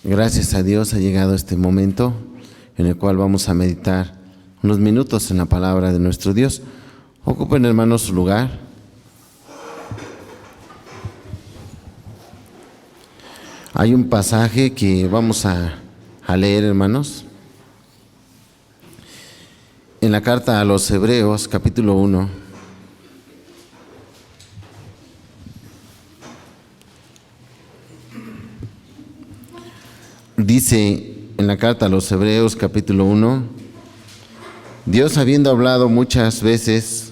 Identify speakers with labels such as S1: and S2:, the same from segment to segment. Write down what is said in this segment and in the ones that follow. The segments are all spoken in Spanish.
S1: Gracias a Dios ha llegado este momento en el cual vamos a meditar unos minutos en la palabra de nuestro Dios. Ocupen, hermanos, su lugar. Hay un pasaje que vamos a leer, hermanos, en la carta a los Hebreos, capítulo 1. Dice en la carta a los Hebreos, capítulo 1, Dios, habiendo hablado muchas veces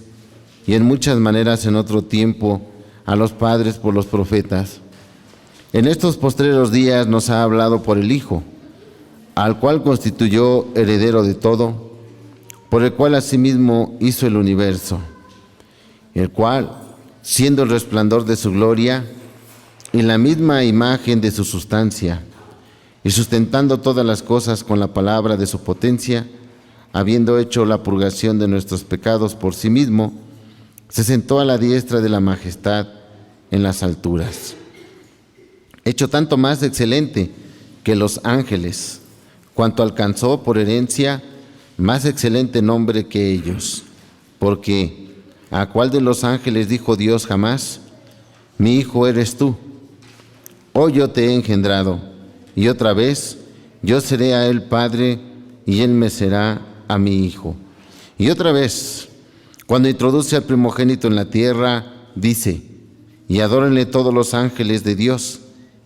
S1: y en muchas maneras en otro tiempo a los padres por los profetas, en estos postreros días nos ha hablado por el Hijo, al cual constituyó heredero de todo, por el cual asimismo hizo el universo, el cual, siendo el resplandor de su gloria y la misma imagen de su sustancia, y sustentando todas las cosas con la palabra de su potencia, habiendo hecho la purgación de nuestros pecados por sí mismo, se sentó a la diestra de la majestad en las alturas. Hecho tanto más excelente que los ángeles, cuanto alcanzó por herencia más excelente nombre que ellos. Porque ¿a cuál de los ángeles dijo Dios jamás? Mi hijo eres tú, hoy yo te he engendrado. Y otra vez, yo seré a él padre, y él me será a mi hijo. Y otra vez, cuando introduce al primogénito en la tierra, dice, y adórenle todos los ángeles de Dios.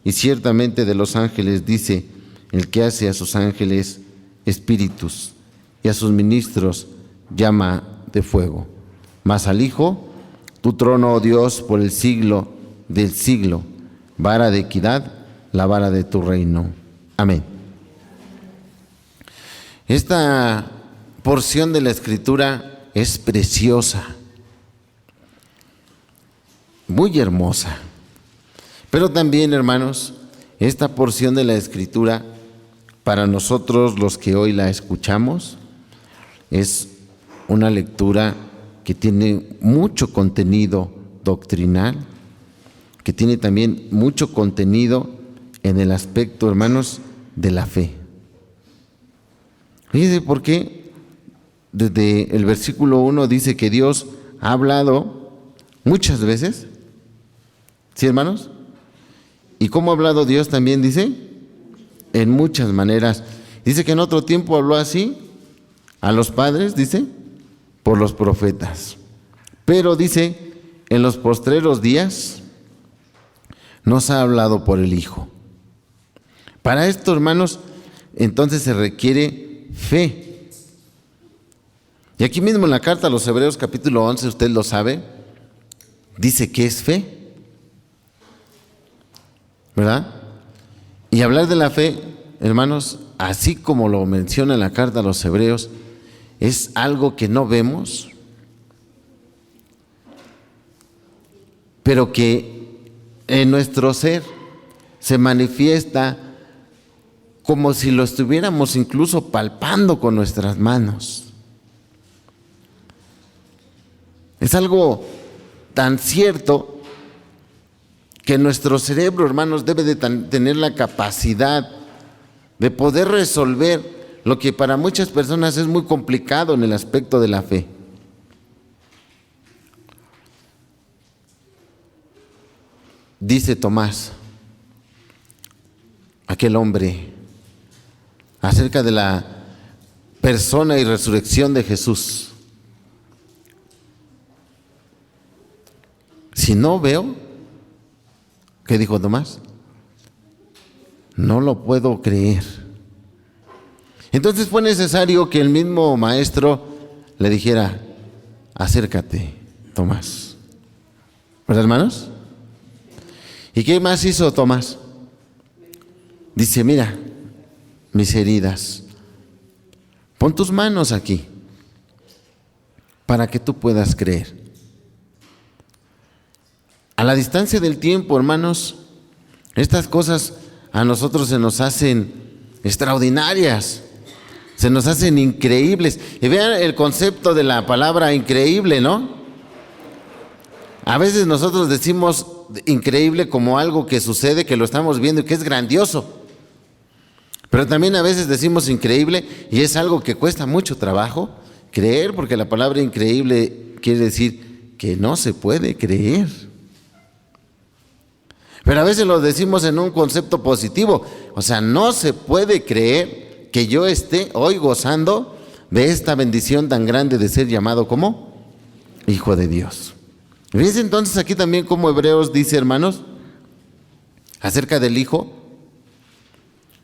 S1: Y ciertamente de los ángeles dice, el que hace a sus ángeles espíritus, y a sus ministros llama de fuego. Mas al Hijo, tu trono, oh Dios, por el siglo del siglo, vara de equidad, la vara de tu reino. Amén. Esta porción de la Escritura es preciosa, muy hermosa. Pero también, hermanos, esta porción de la Escritura, para nosotros los que hoy la escuchamos, es una lectura que tiene mucho contenido doctrinal, que tiene también mucho contenido en el aspecto, hermanos, de la fe. Fíjense por qué desde el versículo 1 dice que Dios ha hablado muchas veces. ¿Sí, hermanos? ¿Y cómo ha hablado Dios también? Dice, en muchas maneras. Dice que en otro tiempo habló así a los padres, dice, por los profetas. Pero dice, en los postreros días nos ha hablado por el Hijo. Para esto, hermanos, entonces se requiere fe. Y aquí mismo en la carta a los Hebreos, capítulo 11, usted lo sabe, dice que es fe, ¿verdad? Y hablar de la fe, hermanos, así como lo menciona en la carta a los Hebreos, es algo que no vemos, pero que en nuestro ser se manifiesta como si lo estuviéramos incluso palpando con nuestras manos. Es algo tan cierto que nuestro cerebro, hermanos, debe de tener la capacidad de poder resolver lo que para muchas personas es muy complicado en el aspecto de la fe. Dice Tomás, aquel hombre, acerca de la persona y resurrección de Jesús. Si no veo, ¿qué dijo Tomás? No lo puedo creer. Entonces fue necesario que el mismo maestro le dijera, acércate, Tomás. ¿Verdad, hermanos? ¿Y qué más hizo Tomás? Dice, mira, mis heridas, pon tus manos aquí para que tú puedas creer. A la distancia del tiempo, hermanos, estas cosas a nosotros se nos hacen extraordinarias, se nos hacen increíbles. Y vean el concepto de la palabra increíble, ¿no? A veces nosotros decimos increíble como algo que sucede, que lo estamos viendo y que es grandioso. Pero también a veces decimos increíble y es algo que cuesta mucho trabajo creer, porque la palabra increíble quiere decir que no se puede creer. Pero a veces lo decimos en un concepto positivo, o sea, no se puede creer que yo esté hoy gozando de esta bendición tan grande de ser llamado como hijo de Dios. Fíjense entonces aquí también como Hebreos dice, hermanos, acerca del Hijo,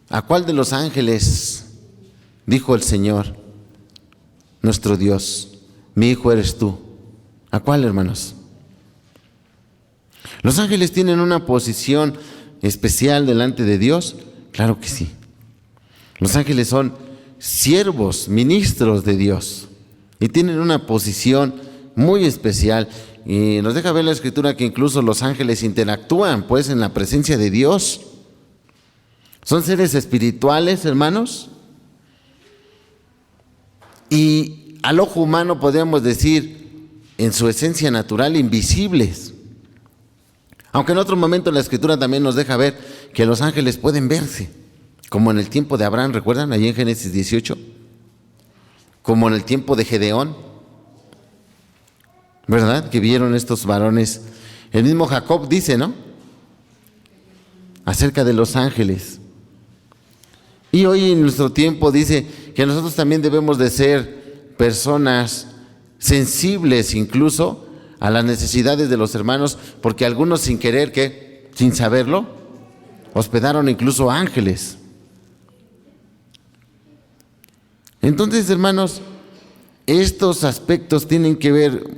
S1: ¿a cuál de los ángeles dijo el Señor, nuestro Dios, mi hijo eres tú? ¿A cuál, hermanos? ¿Los ángeles tienen una posición especial delante de Dios? Claro que sí. Los ángeles son siervos, ministros de Dios y tienen una posición muy especial. Y nos deja ver la Escritura que incluso los ángeles interactúan pues en la presencia de Dios. Son seres espirituales, hermanos, y al ojo humano podríamos decir en su esencia natural invisibles. Aunque en otro momento la Escritura también nos deja ver que los ángeles pueden verse, como en el tiempo de Abraham, ¿recuerdan? Allí en Génesis 18, como en el tiempo de Gedeón, ¿verdad? Que vieron estos varones. El mismo Jacob dice, ¿no?, acerca de los ángeles. Y hoy en nuestro tiempo dice que nosotros también debemos de ser personas sensibles incluso a las necesidades de los hermanos, porque algunos sin querer, ¿qué?, sin saberlo, hospedaron incluso ángeles. Entonces, hermanos, estos aspectos tienen que ver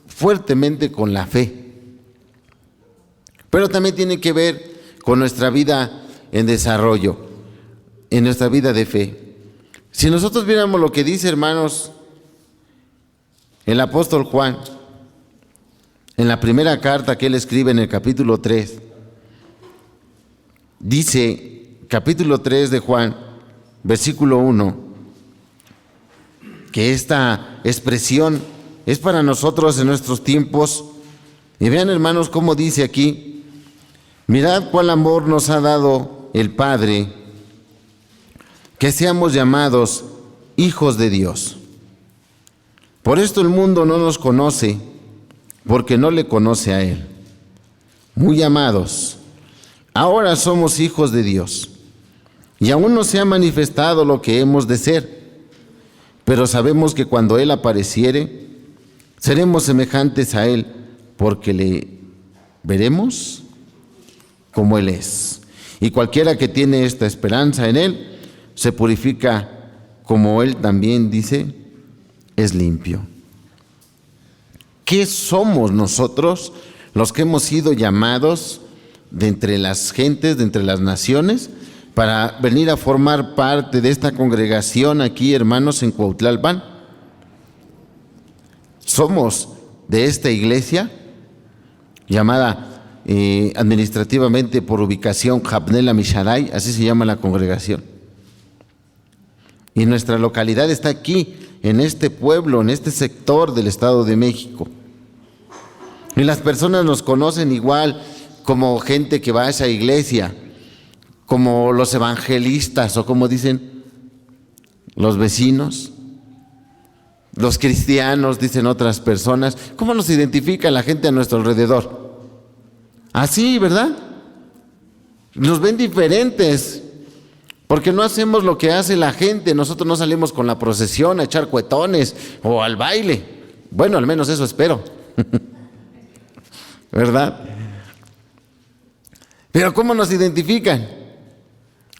S1: fuertemente con la fe, pero también tienen que ver con nuestra vida en desarrollo, en nuestra vida de fe. Si nosotros viéramos lo que dice, hermanos, el apóstol Juan, en la primera carta que él escribe en el capítulo 3, dice, capítulo 3 de Juan, versículo 1, que esta expresión es para nosotros en nuestros tiempos. Y vean, hermanos, cómo dice aquí: mirad cuál amor nos ha dado el Padre, que seamos llamados hijos de Dios. Por esto el mundo no nos conoce, porque no le conoce a Él. Muy amados, ahora somos hijos de Dios, y aún no se ha manifestado lo que hemos de ser, pero sabemos que cuando Él apareciere, seremos semejantes a Él, porque le veremos como Él es. Y cualquiera que tiene esta esperanza en Él, se purifica como Él también, dice, es limpio. ¿Qué somos nosotros, los que hemos sido llamados de entre las gentes, de entre las naciones, para venir a formar parte de esta congregación aquí, hermanos, en Cuautlalpan? Somos de esta iglesia llamada administrativamente por ubicación Jabnela Misharay, así se llama la congregación. Y nuestra localidad está aquí, en este pueblo, en este sector del Estado de México. Y las personas nos conocen igual como gente que va a esa iglesia, como los evangelistas, o como dicen los vecinos, los cristianos, dicen otras personas. ¿Cómo nos identifica la gente a nuestro alrededor? Así, ¿verdad? Nos ven diferentes, porque no hacemos lo que hace la gente. Nosotros no salimos con la procesión a echar cuetones o al baile. Bueno, al menos eso espero. ¿Verdad? Pero ¿cómo nos identifican?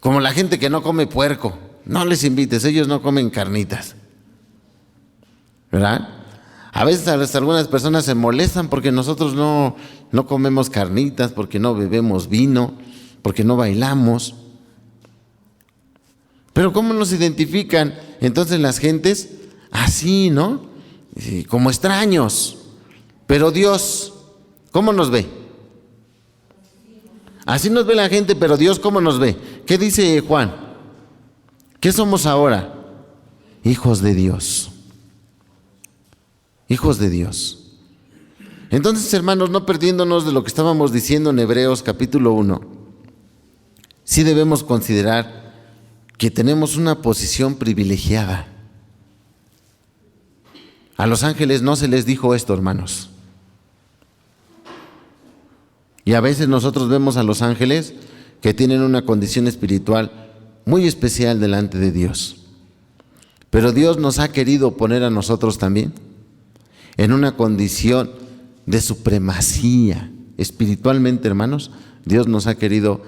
S1: Como la gente que no come puerco. No les invites, ellos no comen carnitas. ¿Verdad? A veces algunas personas se molestan porque nosotros no comemos carnitas, porque no bebemos vino, porque no bailamos. Pero ¿cómo nos identifican entonces las gentes? Así, ¿no? Como extraños. Pero Dios, ¿cómo nos ve? Así nos ve la gente, pero Dios, ¿cómo nos ve? ¿Qué dice Juan? ¿Qué somos ahora? Hijos de Dios. Hijos de Dios. Entonces, hermanos, no perdiéndonos de lo que estábamos diciendo en Hebreos capítulo 1, sí debemos considerar que tenemos una posición privilegiada. A los ángeles no se les dijo esto, hermanos. Y a veces nosotros vemos a los ángeles que tienen una condición espiritual muy especial delante de Dios. Pero Dios nos ha querido poner a nosotros también en una condición de supremacía. Espiritualmente, hermanos, Dios nos ha querido,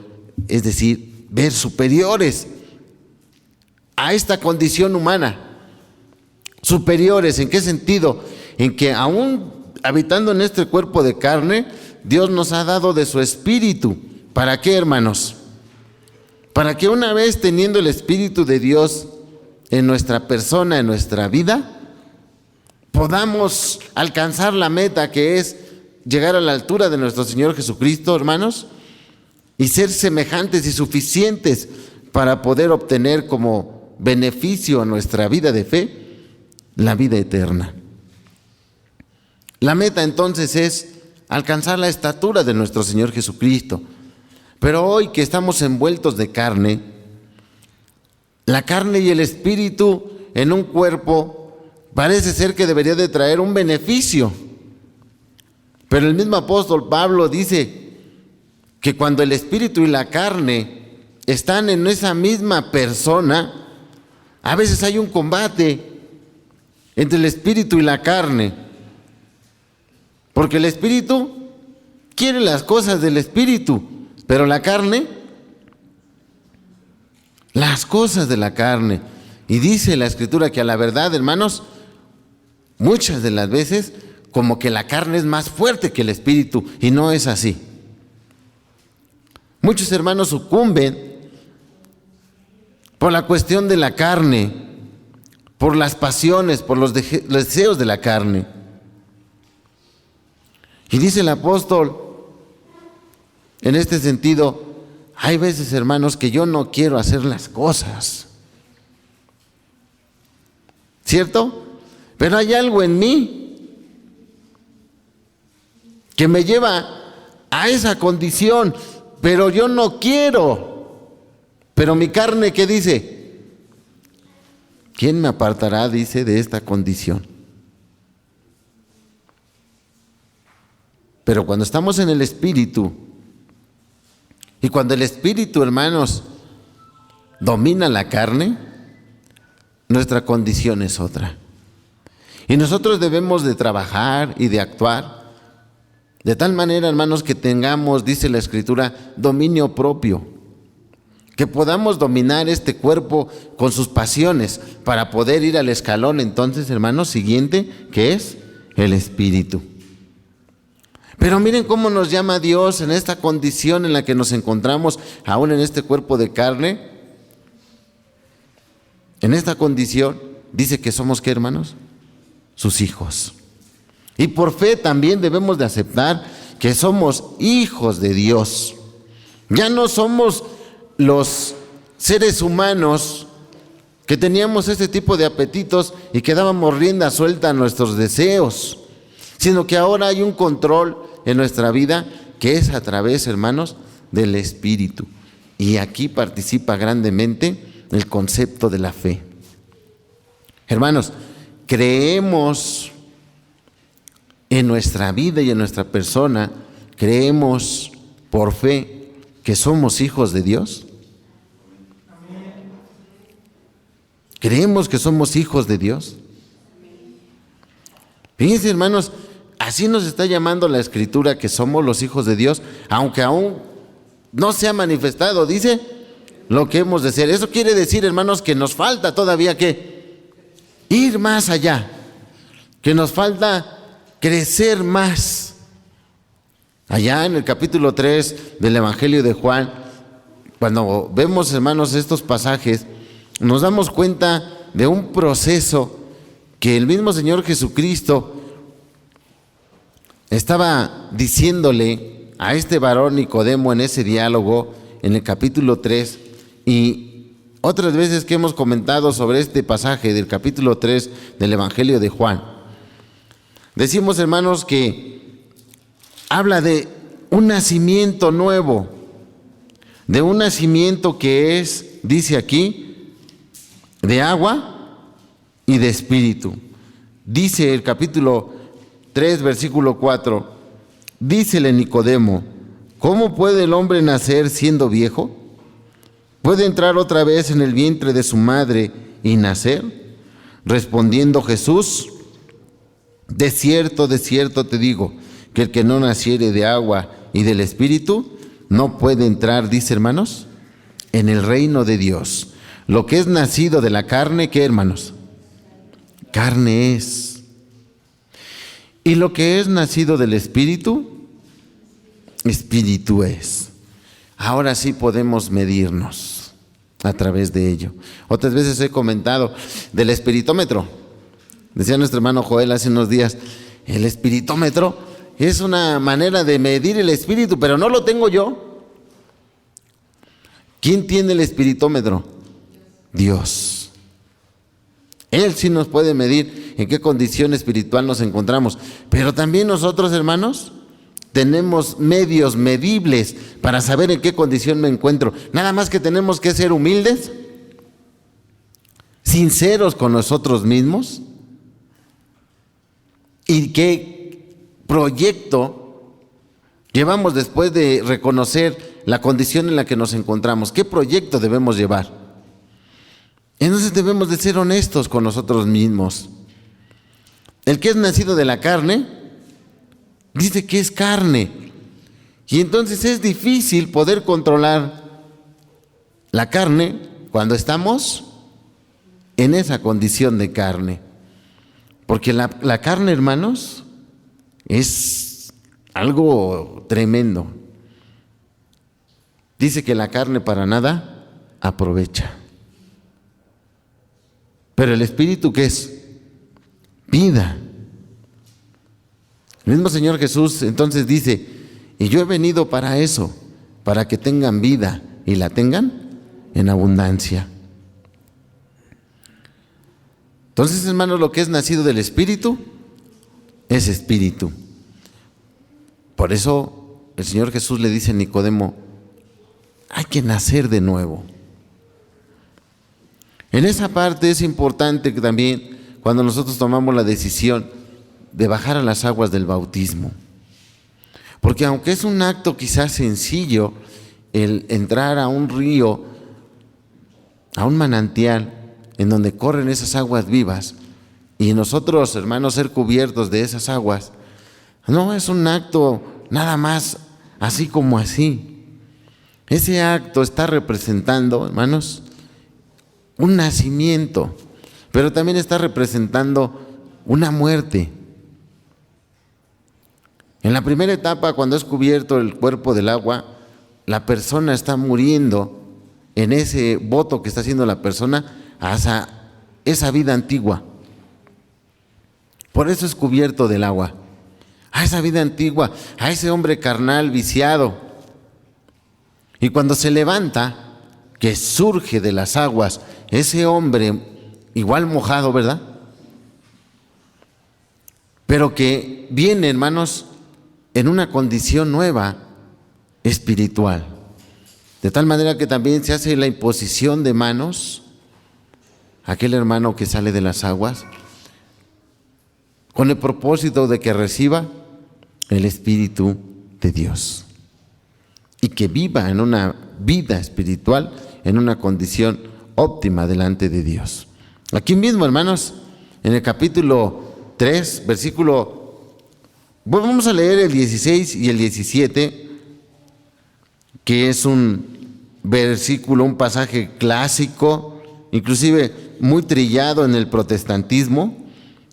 S1: es decir, ver superiores a esta condición humana. Superiores, ¿en qué sentido? En que aún habitando en este cuerpo de carne, Dios nos ha dado de su espíritu. ¿Para qué, hermanos? Para que una vez teniendo el espíritu de Dios en nuestra persona, en nuestra vida, podamos alcanzar la meta que es llegar a la altura de nuestro Señor Jesucristo, hermanos, y ser semejantes y suficientes para poder obtener como beneficio a nuestra vida de fe, la vida eterna. La meta entonces es alcanzar la estatura de nuestro Señor Jesucristo. Pero hoy que estamos envueltos de carne, la carne y el espíritu en un cuerpo parece ser que debería de traer un beneficio. Pero el mismo apóstol Pablo dice que cuando el espíritu y la carne están en esa misma persona, a veces hay un combate entre el espíritu y la carne. Porque el espíritu quiere las cosas del espíritu, pero la carne, las cosas de la carne. Y dice la Escritura que a la verdad, hermanos, muchas de las veces como que la carne es más fuerte que el espíritu, y no es así. Muchos hermanos sucumben por la cuestión de la carne, por las pasiones, por los deseos de la carne. Y dice el apóstol, en este sentido, hay veces, hermanos, que yo no quiero hacer las cosas, ¿cierto? Pero hay algo en mí que me lleva a esa condición, pero yo no quiero. Pero mi carne, ¿qué dice? ¿Quién me apartará, dice, de esta condición? Pero cuando estamos en el Espíritu, y cuando el Espíritu, hermanos, domina la carne, nuestra condición es otra. Y nosotros debemos de trabajar y de actuar de tal manera, hermanos, que tengamos, dice la Escritura, dominio propio. Que podamos dominar este cuerpo con sus pasiones para poder ir al escalón, entonces, hermanos, siguiente, que es el Espíritu. Pero miren cómo nos llama Dios en esta condición en la que nos encontramos, aún en este cuerpo de carne. En esta condición dice que somos, ¿qué, hermanos? Sus hijos. Y por fe también debemos de aceptar que somos hijos de Dios. Ya no somos los seres humanos que teníamos este tipo de apetitos y que dábamos rienda suelta a nuestros deseos, sino que ahora hay un control en nuestra vida que es a través, hermanos, del Espíritu. Y aquí participa grandemente el concepto de la fe. Hermanos, creemos en nuestra vida y en nuestra persona, creemos por fe que somos hijos de Dios. ¿Creemos que somos hijos de Dios? Fíjense, hermanos, así nos está llamando la Escritura, que somos los hijos de Dios, aunque aún no se ha manifestado, dice, lo que hemos de ser. Eso quiere decir, hermanos, que nos falta todavía que ir más allá, que nos falta crecer más. Allá en el capítulo 3 del Evangelio de Juan, cuando vemos, hermanos, estos pasajes, nos damos cuenta de un proceso que el mismo Señor Jesucristo estaba diciéndole a este varón Nicodemo en ese diálogo, en el capítulo 3, y otras veces que hemos comentado sobre este pasaje del capítulo 3 del Evangelio de Juan. Decimos, hermanos, que habla de un nacimiento nuevo, de un nacimiento que es, dice aquí, de agua y de espíritu. Dice el capítulo 3, versículo 4, dícele Nicodemo, ¿cómo puede el hombre nacer siendo viejo? ¿Puede entrar otra vez en el vientre de su madre y nacer? Respondiendo Jesús, de cierto te digo, que el que no naciere de agua y del espíritu, no puede entrar, dice hermanos, en el reino de Dios. Lo que es nacido de la carne, ¿qué hermanos? Carne es. Y lo que es nacido del espíritu, espíritu es. Ahora sí podemos medirnos a través de ello. Otras veces he comentado del espiritómetro. Decía nuestro hermano Joel hace unos días, el espiritómetro es una manera de medir el espíritu, pero no lo tengo yo. ¿Quién tiene el espiritómetro? Dios. Él sí nos puede medir en qué condición espiritual nos encontramos, pero también nosotros, hermanos, tenemos medios medibles para saber en qué condición me encuentro. Nada más que tenemos que ser humildes, sinceros con nosotros mismos, y qué proyecto llevamos después de reconocer la condición en la que nos encontramos. ¿Qué proyecto debemos llevar? Entonces debemos de ser honestos con nosotros mismos. El que es nacido de la carne, dice que es carne. Y entonces es difícil poder controlar la carne cuando estamos en esa condición de carne. Porque la carne, hermanos, es algo tremendo. Dice que la carne para nada aprovecha. Pero el espíritu, ¿qué es? Vida. El mismo Señor Jesús entonces dice, y yo he venido para eso, para que tengan vida y la tengan en abundancia. Entonces, hermanos, lo que es nacido del espíritu es espíritu. Por eso el Señor Jesús le dice a Nicodemo, hay que nacer de nuevo. En esa parte es importante que también cuando nosotros tomamos la decisión de bajar a las aguas del bautismo. Porque aunque es un acto quizás sencillo, el entrar a un río, a un manantial, en donde corren esas aguas vivas, y nosotros, hermanos, ser cubiertos de esas aguas, no es un acto nada más así como así. Ese acto está representando, hermanos, un nacimiento, pero también está representando una muerte. En la primera etapa, cuando es cubierto el cuerpo del agua, la persona está muriendo en ese voto que está haciendo la persona a esa vida antigua. Por eso es cubierto del agua, a esa vida antigua, a ese hombre carnal viciado. Y cuando se levanta, que surge de las aguas, ese hombre igual mojado, ¿verdad? Pero que viene, hermanos, en una condición nueva, espiritual. De tal manera que también se hace la imposición de manos a aquel hermano que sale de las aguas, con el propósito de que reciba el Espíritu de Dios y que viva en una vida espiritual, en una condición óptima delante de Dios. Aquí mismo, hermanos, en el capítulo 3, vamos a leer el 16 y el 17, que es un versículo, un pasaje clásico, inclusive muy trillado en el protestantismo,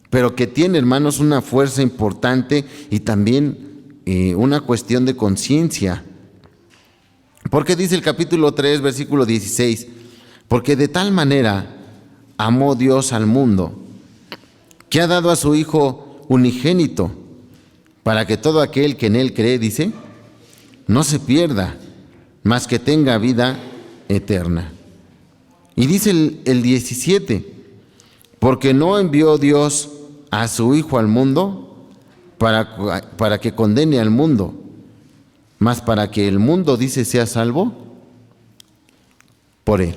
S1: pero que tiene, hermanos, una fuerza importante y también una cuestión de conciencia. Porque dice el capítulo 3, versículo 16, porque de tal manera amó Dios al mundo, que ha dado a su Hijo unigénito, para que todo aquel que en Él cree, dice, no se pierda, mas que tenga vida eterna. Y dice el 17, porque no envió Dios a su Hijo al mundo para que condene al mundo, mas para que el mundo, dice, sea salvo por Él.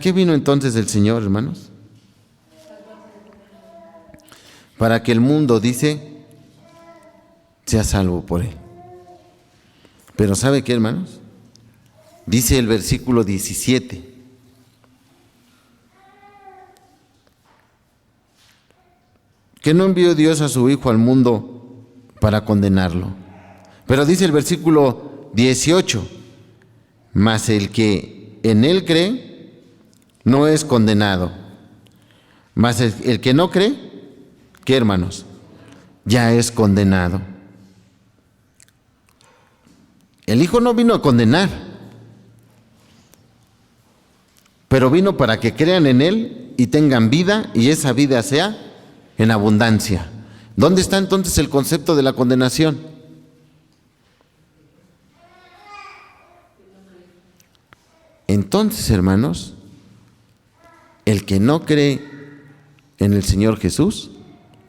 S1: qué vino entonces el Señor, hermanos? Para que el mundo, dice, sea salvo por Él. Pero ¿sabe qué, hermanos? Dice el versículo 17. Que no envió Dios a su Hijo al mundo para condenarlo. Pero dice el versículo 18, mas el que en Él cree no es condenado. Mas el que no cree, ¿qué, hermanos? Ya es condenado. El Hijo no vino a condenar, pero vino para que crean en Él y tengan vida, y esa vida sea en abundancia. ¿Dónde está entonces el concepto de la condenación? Entonces, hermanos, el que no cree en el Señor Jesús,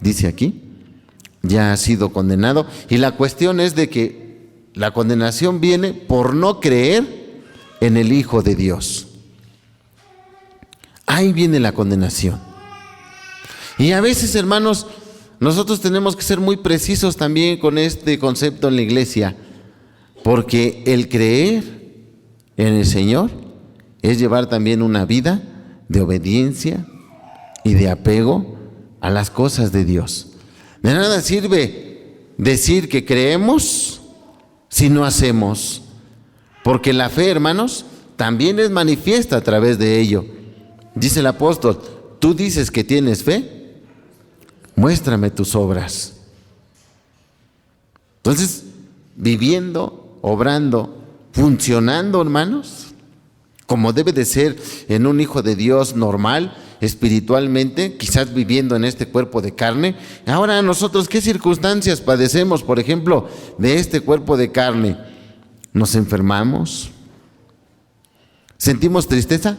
S1: dice aquí, ya ha sido condenado. Y la cuestión es de que la condenación viene por no creer en el Hijo de Dios. Ahí viene la condenación. Y a veces, hermanos, nosotros tenemos que ser muy precisos también con este concepto en la iglesia, porque el creer en el Señor es llevar también una vida de obediencia y de apego a las cosas de Dios. De nada sirve decir que creemos si no hacemos, porque la fe, hermanos, también es manifiesta a través de ello. Dice el apóstol, tú dices que tienes fe, muéstrame tus obras. Entonces, viviendo, obrando, funcionando, hermanos, como debe de ser en un hijo de Dios normal, espiritualmente, quizás viviendo en este cuerpo de carne. Ahora nosotros, ¿qué circunstancias padecemos, por ejemplo, de este cuerpo de carne? ¿Nos enfermamos? ¿Sentimos tristeza?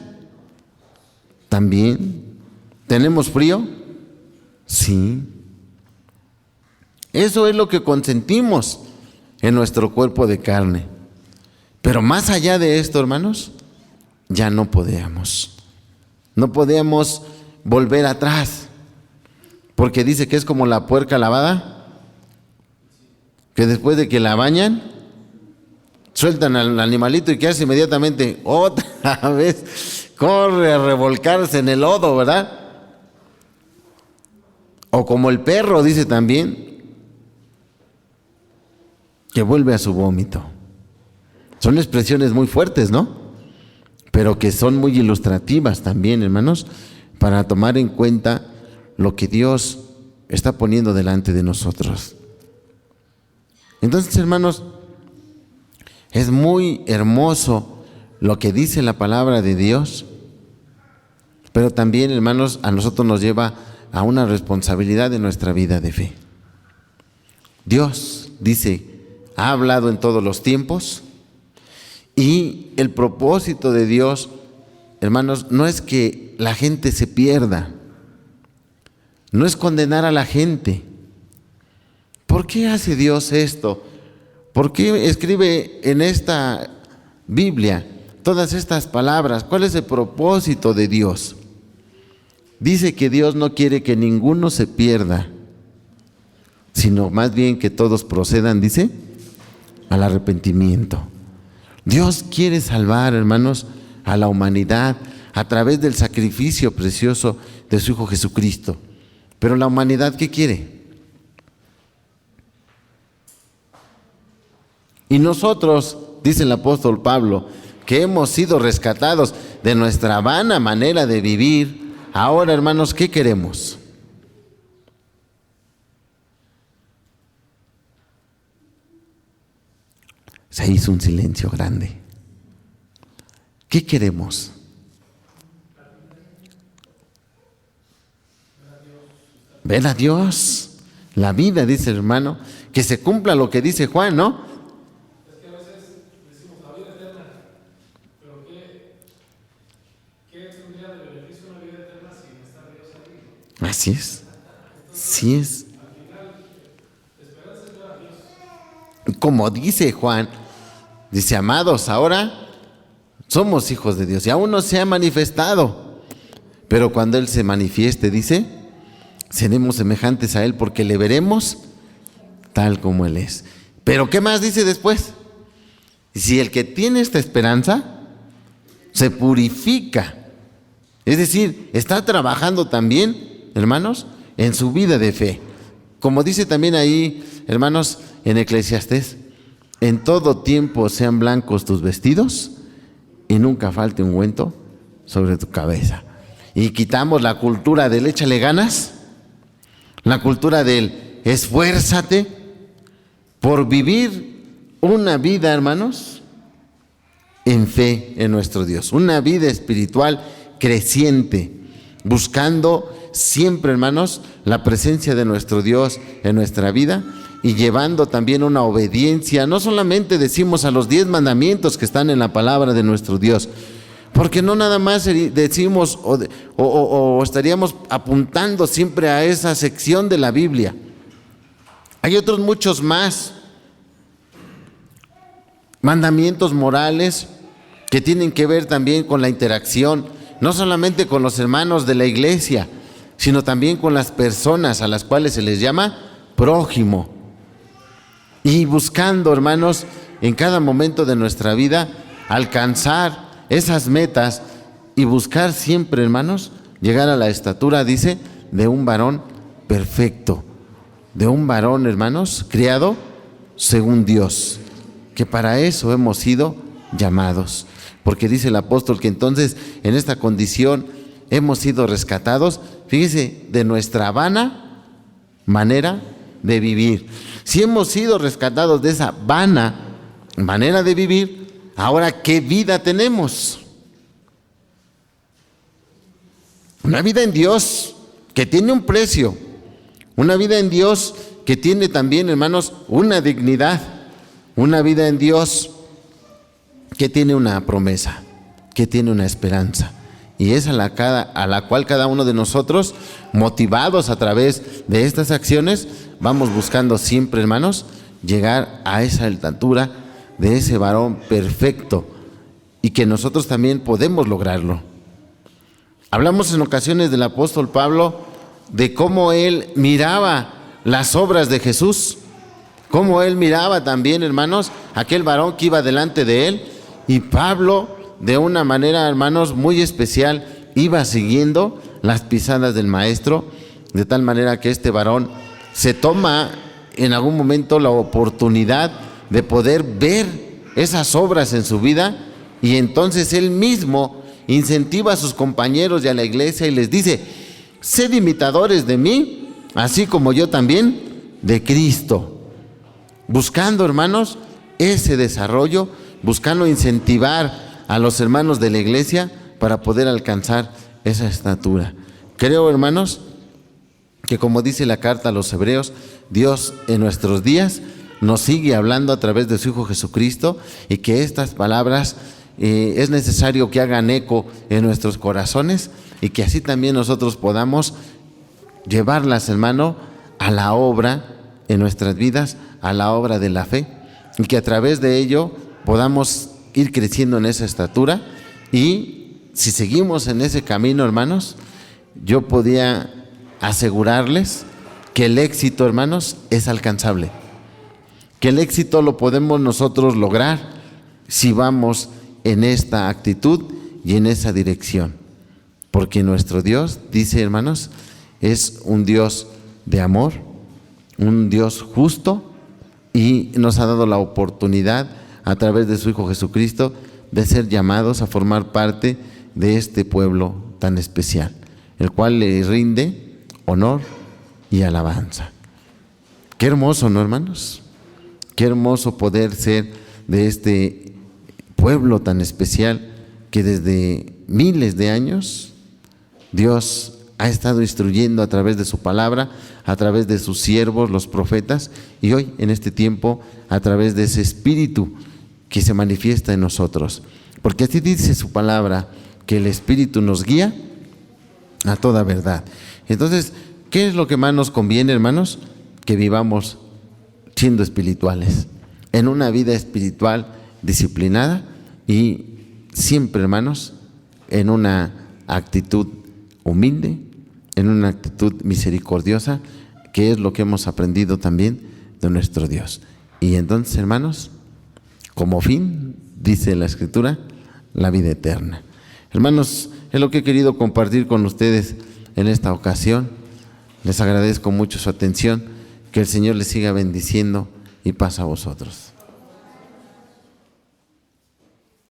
S1: También. ¿Tenemos frío? Sí. Eso es lo que consentimos en nuestro cuerpo de carne. Pero más allá de esto, hermanos, ya no podemos. No podemos volver atrás, porque dice que es como la puerca lavada, que después de que la bañan, sueltan al animalito y que hace inmediatamente otra vez, corre a revolcarse en el lodo, ¿verdad? O como el perro, dice también, que vuelve a su vómito. Son expresiones muy fuertes, ¿no? Pero que son muy ilustrativas también, hermanos, para tomar en cuenta lo que Dios está poniendo delante de nosotros. Entonces, hermanos, es muy hermoso lo que dice la palabra de Dios, pero también, hermanos, a nosotros nos lleva a una responsabilidad de nuestra vida de fe. Dios, dice, ha hablado en todos los tiempos. Y el propósito de Dios, hermanos, no es que la gente se pierda, no es condenar a la gente. ¿Por qué hace Dios esto? ¿Por qué escribe en esta Biblia todas estas palabras? ¿Cuál es el propósito de Dios? Dice que Dios no quiere que ninguno se pierda, sino más bien que todos procedan, dice, al arrepentimiento. Dios quiere salvar, hermanos, a la humanidad a través del sacrificio precioso de su Hijo Jesucristo. Pero la humanidad, ¿qué quiere? Y nosotros, dice el apóstol Pablo, que hemos sido rescatados de nuestra vana manera de vivir, ahora, hermanos, ¿qué queremos? Se hizo un silencio grande. ¿Qué queremos? Ver a Dios. La vida, dice el hermano, que se cumpla lo que dice Juan, ¿no?
S2: Es que a veces decimos la vida eterna, pero ¿qué tendría de beneficio una vida eterna sin estar Dios aquí?
S1: Así es. Sí es.
S2: Al final, la esperanza es ver a Dios.
S1: Como dice Juan, dice, amados, ahora Somos hijos de Dios y aún no se ha manifestado. Pero cuando Él se manifieste, dice, seremos semejantes a Él porque le veremos tal como Él es. Pero ¿qué más dice después? Si el que tiene esta esperanza se purifica, es decir, está trabajando también, hermanos, en su vida de fe. Como dice también ahí, hermanos, en Eclesiastés, en todo tiempo sean blancos tus vestidos y nunca falte ungüento sobre tu cabeza. Y quitamos la cultura del échale ganas, la cultura del esfuérzate por vivir una vida, hermanos, en fe en nuestro Dios, una vida espiritual creciente, buscando siempre, hermanos, la presencia de nuestro Dios en nuestra vida y llevando también una obediencia. No solamente decimos a los 10 mandamientos que están en la palabra de nuestro Dios, porque no nada más decimos o estaríamos apuntando siempre a esa sección de la Biblia. Hay otros muchos más mandamientos morales que tienen que ver también con la interacción, no solamente con los hermanos de la iglesia, sino también con las personas a las cuales se les llama prójimo. Y buscando, hermanos, en cada momento de nuestra vida, alcanzar esas metas y buscar siempre, hermanos, llegar a la estatura, dice, de un varón perfecto, de un varón, hermanos, criado según Dios, que para eso hemos sido llamados. Porque dice el apóstol que entonces en esta condición hemos sido rescatados, fíjese, de nuestra vana manera de vivir. Si hemos sido rescatados de esa vana manera de vivir, ahora ¿qué vida tenemos? Una vida en Dios que tiene un precio, una vida en Dios que tiene también, hermanos, una dignidad, una vida en Dios que tiene una promesa, que tiene una esperanza. Y es a la cual cada uno de nosotros, motivados a través de estas acciones, vamos buscando siempre, hermanos, llegar a esa altura de ese varón perfecto y que nosotros también podemos lograrlo. Hablamos en ocasiones del apóstol Pablo de cómo él miraba las obras de Jesús, cómo él miraba también, hermanos, aquel varón que iba delante de él. Y Pablo, de una manera, hermanos, muy especial, iba siguiendo las pisadas del maestro, de tal manera que este varón se toma en algún momento la oportunidad de poder ver esas obras en su vida, y entonces él mismo incentiva a sus compañeros y a la iglesia y les dice: sed imitadores de mí, así como yo también de Cristo. Buscando, hermanos, ese desarrollo, buscando incentivar a los hermanos de la iglesia para poder alcanzar esa estatura. Creo, hermanos, que como dice la carta a los Hebreos, Dios en nuestros días nos sigue hablando a través de su Hijo Jesucristo, y que estas palabras es necesario que hagan eco en nuestros corazones, y que así también nosotros podamos llevarlas, hermano, a la obra en nuestras vidas, a la obra de la fe, y que a través de ello podamos ir creciendo en esa estatura. Y si seguimos en ese camino, hermanos, yo podía asegurarles que el éxito, hermanos, es alcanzable, que el éxito lo podemos nosotros lograr si vamos en esta actitud y en esa dirección, porque nuestro Dios, dice, hermanos, es un Dios de amor, un Dios justo, y nos ha dado la oportunidad a través de su Hijo Jesucristo de ser llamados a formar parte de este pueblo tan especial, el cual le rinde honor y alabanza. Qué hermoso, ¿no, hermanos? Qué hermoso poder ser de este pueblo tan especial que desde miles de años Dios ha estado instruyendo a través de su palabra, a través de sus siervos, los profetas, y hoy en este tiempo a través de ese Espíritu que se manifiesta en nosotros. Porque así dice su palabra, que el Espíritu nos guía a toda verdad. Entonces, ¿qué es lo que más nos conviene, hermanos? Que vivamos siendo espirituales, en una vida espiritual disciplinada y siempre, hermanos, en una actitud humilde, en una actitud misericordiosa, que es lo que hemos aprendido también de nuestro Dios. Y entonces, hermanos, como fin, dice la Escritura, la vida eterna. Hermanos, es lo que he querido compartir con ustedes en esta ocasión. Les agradezco mucho su atención. Que el Señor les siga bendiciendo y paz a vosotros.